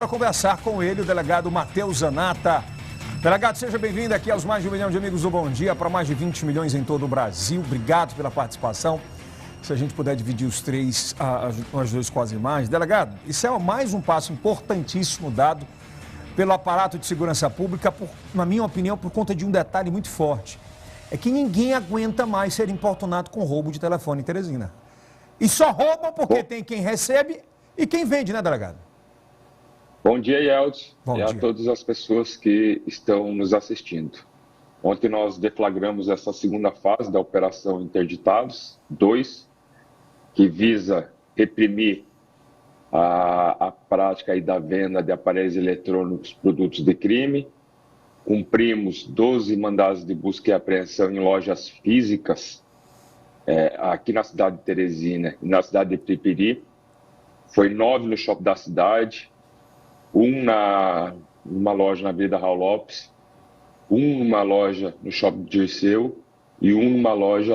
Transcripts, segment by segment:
Para conversar com ele, o delegado Matheus Zanata. Delegado, seja bem-vindo aqui aos mais de 1 milhão de amigos do Bom Dia, para mais de 20 milhões em todo o Brasil. Obrigado pela participação. Se a gente puder dividir os três, as duas com as imagens. Delegado, isso é mais um passo importantíssimo dado pelo aparato de segurança pública, na minha opinião, por conta de um detalhe muito forte. É que ninguém aguenta mais ser importunado com roubo de telefone em Teresina. E só roubam porque tem quem recebe e quem vende, né, delegado? Bom dia, Yeltsin, e a dia. todas as pessoas que estão nos assistindo. Ontem nós deflagramos essa segunda fase da Operação Interditados 2, que visa reprimir a prática aí da venda de aparelhos eletrônicos produtos de crime. Cumprimos 12 mandados de busca e apreensão em lojas físicas, aqui na cidade de Teresina e na cidade de Piripiri. Foi 9 no shopping da cidade, numa loja na Avenida Raul Lopes, numa loja no shopping de Dirceu e numa loja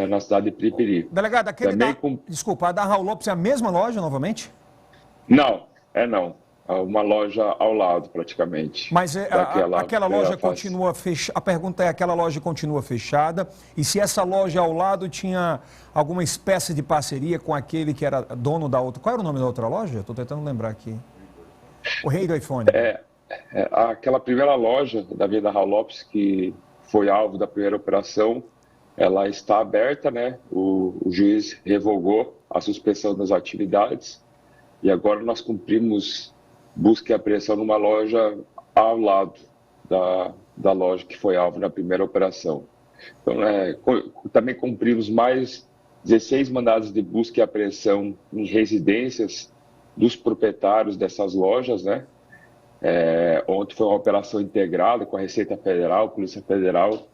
na cidade de Piripiri. Delegado, desculpa, a da Raul Lopes é a mesma loja novamente? Não, não. É uma loja ao lado, praticamente. Mas aquela loja continua fechada? A pergunta é, aquela loja continua fechada? E se essa loja ao lado tinha alguma espécie de parceria com aquele que era dono da outra? Qual era o nome da outra loja? Estou tentando lembrar aqui. O Rei do iPhone. Aquela primeira loja da Avenida Raul Lopes, que foi alvo da primeira operação, ela está aberta, né? O juiz revogou a suspensão das atividades e agora nós cumprimos busca e apreensão numa loja ao lado da loja que foi alvo na primeira operação. Então, também cumprimos mais 16 mandados de busca e apreensão em residências dos proprietários dessas lojas, né? Ontem foi uma operação integrada com a Receita Federal, Polícia Federal,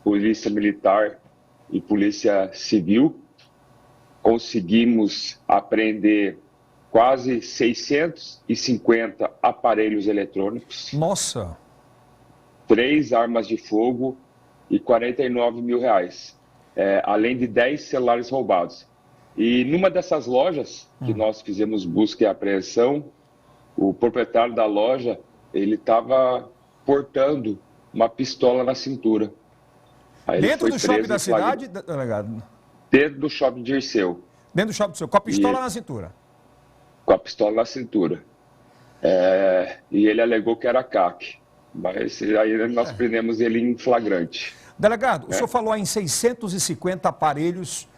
Polícia Militar e Polícia Civil. Conseguimos apreender quase 650 aparelhos eletrônicos. Nossa! 3 armas de fogo e R$49 mil, além de 10 celulares roubados. E numa dessas lojas que nós fizemos busca e apreensão, o proprietário da loja, ele estava portando uma pistola na cintura. Aí dentro do shopping da cidade, delegado? Dentro do shopping de Dirceu. Dentro do shopping de Dirceu, com a pistola na cintura? Com a pistola na cintura. E ele alegou que era CAC, mas aí nós prendemos ele em flagrante. Delegado, o senhor falou em 650 aparelhos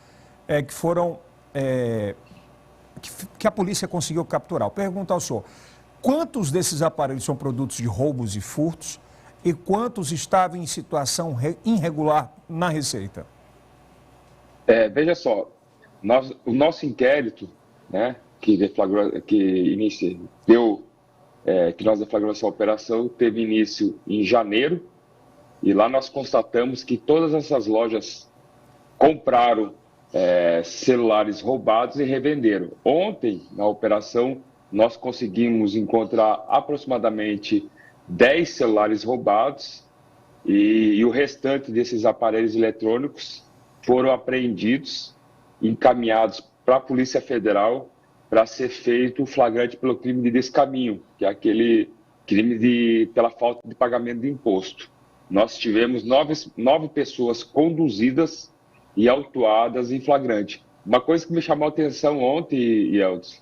que foram... que a polícia conseguiu capturar. Eu pergunto ao senhor, quantos desses aparelhos são produtos de roubos e furtos e quantos estavam em situação irregular na Receita? Veja só, o nosso inquérito, né, que nós deflagramos essa operação, teve início em janeiro, e lá nós constatamos que todas essas lojas compraram celulares roubados e revenderam. Ontem, na operação, nós conseguimos encontrar aproximadamente 10 celulares roubados e o restante desses aparelhos eletrônicos foram apreendidos, encaminhados para a Polícia Federal para ser feito o flagrante pelo crime de descaminho, que é aquele crime pela falta de pagamento de imposto. Nós tivemos 9 pessoas conduzidas e autuadas em flagrante. Uma coisa que me chamou a atenção ontem, Yeltsin,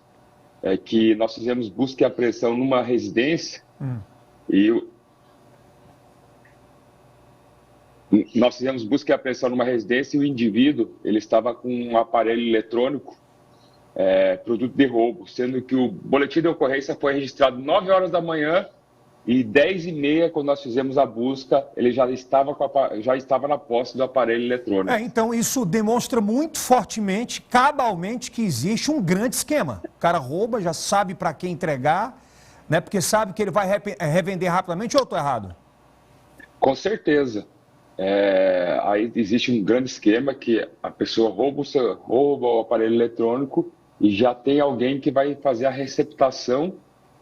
é que nós fizemos busca e apreensão numa residência nós fizemos busca e apreensão numa residência e o indivíduo ele estava com um aparelho eletrônico produto de roubo, sendo que o boletim de ocorrência foi registrado 9 horas da manhã e 10h30, quando nós fizemos a busca, ele já estava na posse do aparelho eletrônico. Então isso demonstra muito fortemente, cabalmente, que existe um grande esquema. O cara rouba, já sabe para quem entregar, né? Porque sabe que ele vai revender rapidamente, ou eu estou errado? Com certeza. Aí existe um grande esquema que a pessoa rouba o aparelho eletrônico e já tem alguém que vai fazer a receptação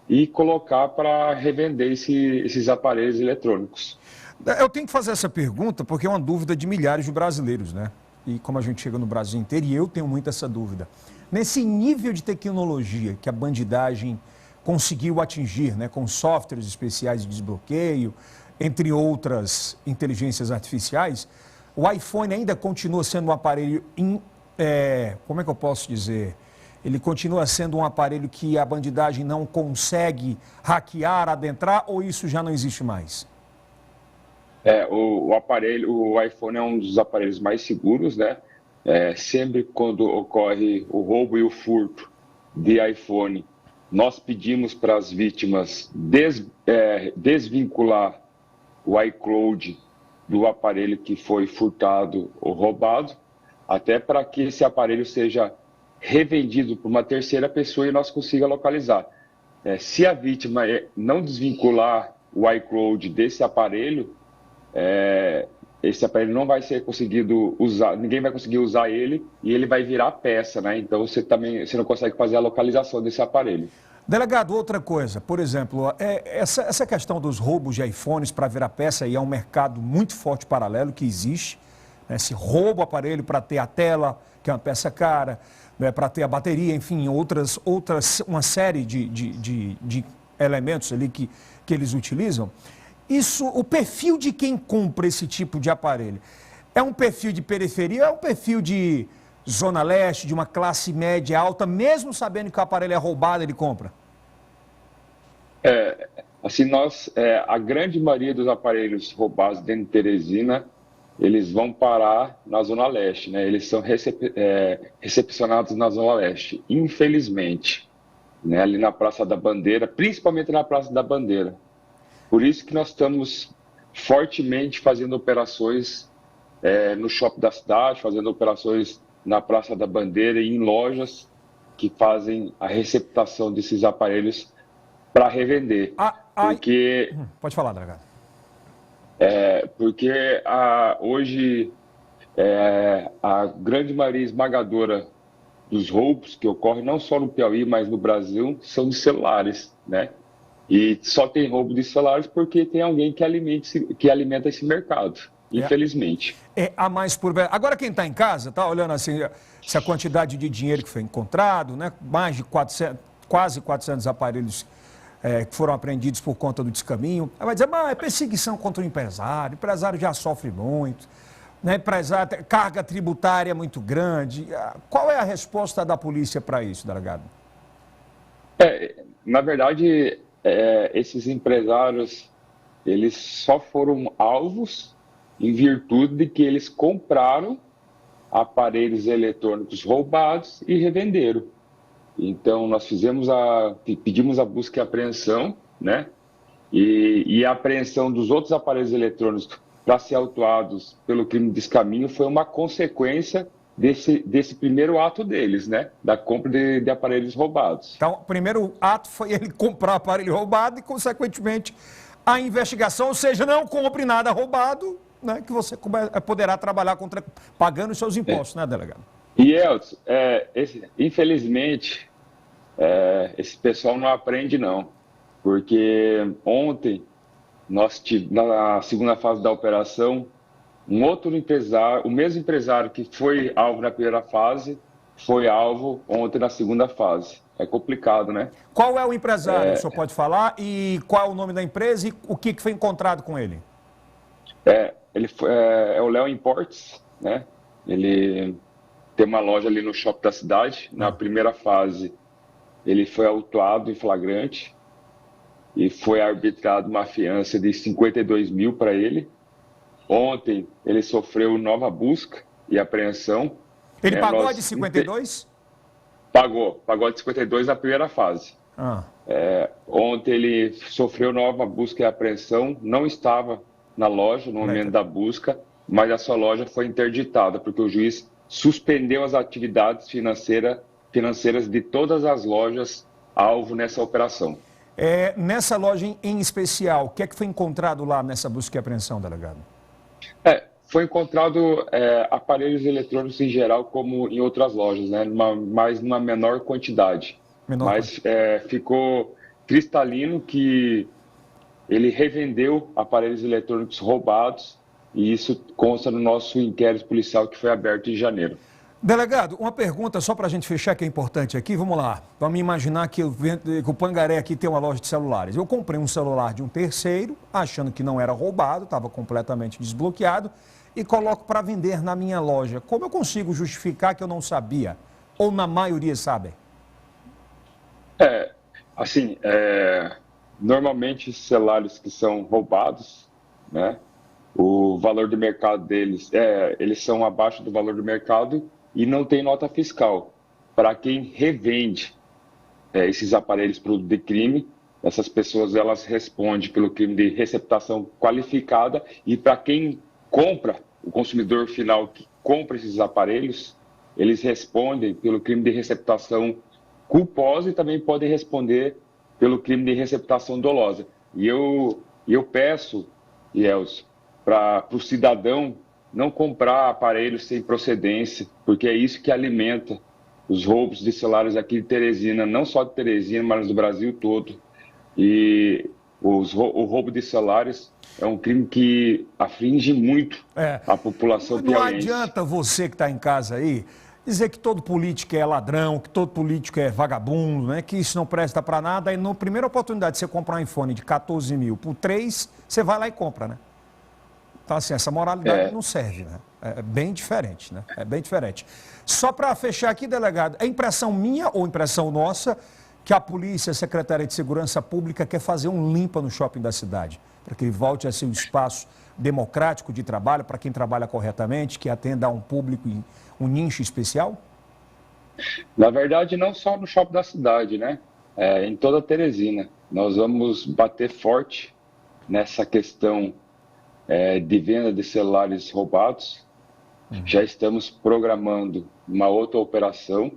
e colocar para revender esses aparelhos eletrônicos. Eu tenho que fazer essa pergunta porque é uma dúvida de milhares de brasileiros, né? E como a gente chega no Brasil inteiro, e eu tenho muito essa dúvida. Nesse nível de tecnologia que a bandidagem conseguiu atingir, né, com softwares especiais de desbloqueio, entre outras inteligências artificiais, o iPhone ainda continua sendo um aparelho, como é que eu posso dizer? Ele continua sendo um aparelho que a bandidagem não consegue hackear, adentrar, ou isso já não existe mais? O iPhone é um dos aparelhos mais seguros, né? Sempre quando ocorre o roubo e o furto de iPhone, nós pedimos para as vítimas desvincular o iCloud do aparelho que foi furtado ou roubado, até para que esse aparelho seja revendido por uma terceira pessoa e nós consiga localizar. Se a vítima não desvincular o iCloud desse aparelho, esse aparelho não vai ser conseguido usar, ninguém vai conseguir usar ele e ele vai virar peça, né? Então você não consegue fazer a localização desse aparelho. Delegado, outra coisa, por exemplo, essa questão dos roubos de iPhones para virar peça aí é um mercado muito forte paralelo que existe, né? Se rouba o aparelho para ter a tela, que é uma peça cara, né? Para ter a bateria, enfim, uma série de elementos ali que eles utilizam. Isso, o perfil de quem compra esse tipo de aparelho, é um perfil de periferia, é um perfil de zona leste, de uma classe média alta, mesmo sabendo que o aparelho é roubado, ele compra? A grande maioria dos aparelhos roubados dentro de Teresina, eles vão parar na zona leste, né? Eles são recepcionados na zona leste, infelizmente, né? Ali na Praça da Bandeira, principalmente na Praça da Bandeira. Por isso que nós estamos fortemente fazendo operações no shopping da cidade, fazendo operações na Praça da Bandeira e em lojas que fazem a receptação desses aparelhos para revender. Pode falar, delegado. Porque hoje a grande maioria esmagadora dos roubos que ocorrem não só no Piauí, mas no Brasil, são de celulares, né? E só tem roubo de celulares porque tem alguém que alimenta esse mercado, infelizmente. A mais por... Agora quem está em casa, está olhando assim, essa quantidade de dinheiro que foi encontrado, né? Mais de quase 400 aparelhos que foram apreendidos por conta do descaminho. Aí vai dizer, mas é perseguição contra o empresário já sofre muito, né? Empresário, carga tributária muito grande. Qual é a resposta da polícia para isso, delegado? Na verdade, esses empresários, eles só foram alvos em virtude de que eles compraram aparelhos eletrônicos roubados e revenderam. Então, nós pedimos a busca e apreensão, né? E a apreensão dos outros aparelhos eletrônicos para ser autuados pelo crime de descaminho foi uma consequência desse primeiro ato deles, né? Da compra de aparelhos roubados. Então, o primeiro ato foi ele comprar aparelho roubado e, consequentemente, a investigação, ou seja, não compre nada roubado, né? Que você poderá trabalhar pagando os seus impostos, né, delegado? E, Elton, infelizmente, esse pessoal não aprende, não. Porque ontem, na segunda fase da operação, um outro empresário, o mesmo empresário que foi alvo na primeira fase, foi alvo ontem na segunda fase. É complicado, né? Qual é o empresário, o senhor pode falar? E qual é o nome da empresa e o que foi encontrado com ele? É o Léo Imports, né? Ele tem uma loja ali no shopping da cidade. Na primeira fase, ele foi autuado em flagrante e foi arbitrado uma fiança de 52 mil para ele. Ontem, ele sofreu nova busca e apreensão. Ele pagou a de 52? Pagou de 52 na primeira fase. Ontem ele sofreu nova busca e apreensão, não estava na loja no momento da busca, mas a sua loja foi interditada, porque o juiz suspendeu as atividades financeiras de todas as lojas alvo nessa operação. Nessa loja em especial, o que é que foi encontrado lá nessa busca e apreensão, delegado? Foi encontrado aparelhos eletrônicos em geral, como em outras lojas, né? Mas numa menor quantidade. Ficou cristalino que ele revendeu aparelhos eletrônicos roubados e isso consta no nosso inquérito policial que foi aberto em janeiro. Delegado, uma pergunta só para a gente fechar que é importante aqui. Vamos lá. Vamos imaginar que o Pangaré aqui tem uma loja de celulares. Eu comprei um celular de um terceiro, achando que não era roubado, estava completamente desbloqueado, e coloco para vender na minha loja. Como eu consigo justificar que eu não sabia? Ou na maioria sabem? Normalmente celulares que são roubados, né? O valor de mercado deles, eles são abaixo do valor do mercado e não tem nota fiscal. Para quem revende esses aparelhos produto de crime, essas pessoas elas respondem pelo crime de receptação qualificada, e para quem compra, o consumidor final que compra esses aparelhos, eles respondem pelo crime de receptação culposa e também podem responder pelo crime de receptação dolosa. E eu peço, Elcio, para o cidadão não comprar aparelhos sem procedência, porque é isso que alimenta os roubos de celulares aqui de Teresina, não só de Teresina, mas do Brasil todo. E o roubo de celulares é um crime que aflige muito a população piauiense. Não adianta você que está em casa aí dizer que todo político é ladrão, que todo político é vagabundo, né? Que isso não presta para nada. E na primeira oportunidade de você comprar um iPhone de 14 mil por 3, você vai lá e compra, né? Então, assim, essa moralidade não serve, né? É bem diferente, né? É bem diferente. Só para fechar aqui, delegado, é impressão minha ou impressão nossa que a polícia, a Secretaria de Segurança Pública quer fazer um limpa no shopping da cidade, para que ele volte a ser um espaço democrático de trabalho para quem trabalha corretamente, que atenda a um público, um nicho especial? Na verdade, não só no shopping da cidade, né? Em toda Teresina. Nós vamos bater forte nessa questão de venda de celulares roubados. Já estamos programando uma outra operação